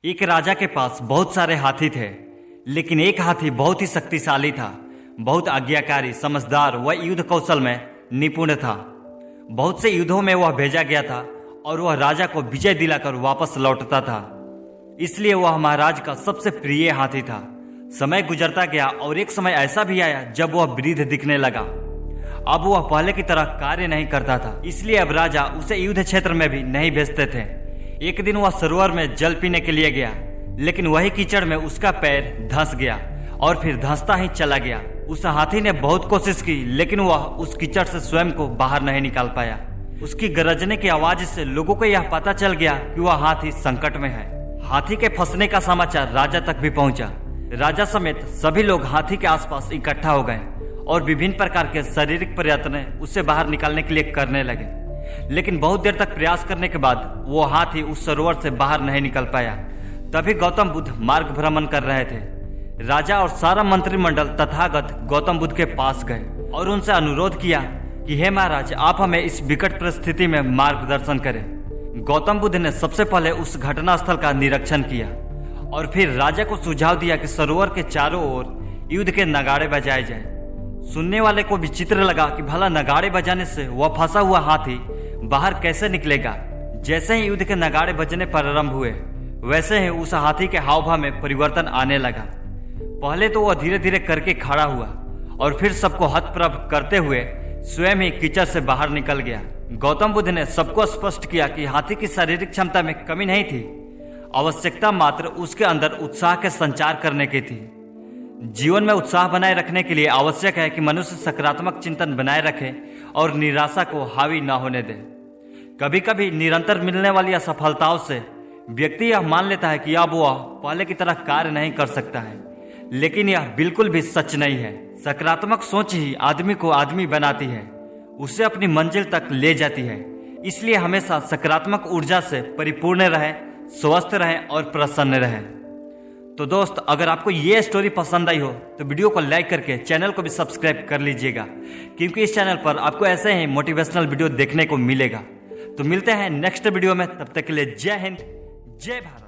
एक राजा के पास बहुत सारे हाथी थे, लेकिन एक हाथी बहुत ही शक्तिशाली था, बहुत आज्ञाकारी, समझदार व युद्ध कौशल में निपुण था। बहुत से युद्धों में वह भेजा गया था और वह राजा को विजय दिलाकर वापस लौटता था। इसलिए वह महाराज का सबसे प्रिय हाथी था। समय गुजरता गया और एक समय ऐसा भी आया जब वह वृद्ध दिखने लगा। अब वह पहले की तरह कार्य नहीं करता था, इसलिए अब राजा उसे युद्ध क्षेत्र में भी नहीं भेजते थे। एक दिन वह सरोवर में जल पीने के लिए गया, लेकिन वही कीचड़ में उसका पैर धंस गया और फिर धंसता ही चला गया। उस हाथी ने बहुत कोशिश की, लेकिन वह उस कीचड़ से स्वयं को बाहर नहीं निकाल पाया। उसकी गरजने की आवाज से लोगों को यह पता चल गया कि वह हाथी संकट में है। हाथी के फंसने का समाचार राजा तक भी पहुंचा। राजा समेत सभी लोग हाथी के आसपास इकट्ठा हो गए और विभिन्न प्रकार के शारीरिक प्रयत्न उसे बाहर निकालने के लिए करने लगे, लेकिन बहुत देर तक प्रयास करने के बाद वो हाथी उस सरोवर से बाहर नहीं निकल पाया। तभी गौतम बुद्ध मार्ग भ्रमण कर रहे थे। राजा और सारा मंत्रिमंडल तथागत गौतम बुद्ध के पास गए और उनसे अनुरोध किया कि हे महाराज, आप हमें इस विकट परिस्थिति में मार्गदर्शन करें। गौतम बुद्ध ने सबसे पहले उस घटना स्थल का निरीक्षण किया और फिर राजा को सुझाव दिया कि सरोवर के चारों ओर युद्ध के नगाड़े बजाए जाए। सुनने वाले को विचित्र लगा कि भला नगाड़े बजाने से वह फंसा हुआ हाथी बाहर कैसे निकलेगा। जैसे ही युद्ध के नगाड़े बजने प्रारंभ हुए, वैसे ही उस हाथी के हाव भाव में परिवर्तन आने लगा। पहले तो वह धीरे धीरे करके खड़ा हुआ और फिर सबको हतप्रभ करते हुए स्वयं ही कीचड़ से बाहर निकल गया। गौतम बुद्ध ने सबको स्पष्ट किया कि हाथी की शारीरिक क्षमता में कमी नहीं थी, आवश्यकता मात्र उसके अंदर उत्साह के संचार करने की थी। जीवन में उत्साह बनाए रखने के लिए आवश्यक है कि मनुष्य सकारात्मक चिंतन बनाए रखे और निराशा को हावी न होने दे। कभी कभी निरंतर मिलने वाली असफलताओं से व्यक्ति यह मान लेता है कि अब वह पहले की तरह कार्य नहीं कर सकता है, लेकिन यह बिल्कुल भी सच नहीं है। सकारात्मक सोच ही आदमी को आदमी बनाती है, उसे अपनी मंजिल तक ले जाती है। इसलिए हमेशा सकारात्मक ऊर्जा से परिपूर्ण रहे, स्वस्थ रहे और प्रसन्न रहे। तो दोस्त, अगर आपको ये स्टोरी पसंद आई हो तो वीडियो को लाइक करके चैनल को भी सब्सक्राइब कर लीजिएगा, क्योंकि इस चैनल पर आपको ऐसे ही मोटिवेशनल वीडियो देखने को मिलेगा। तो मिलते हैं नेक्स्ट वीडियो में, तब तक के लिए जय हिंद, जय भारत।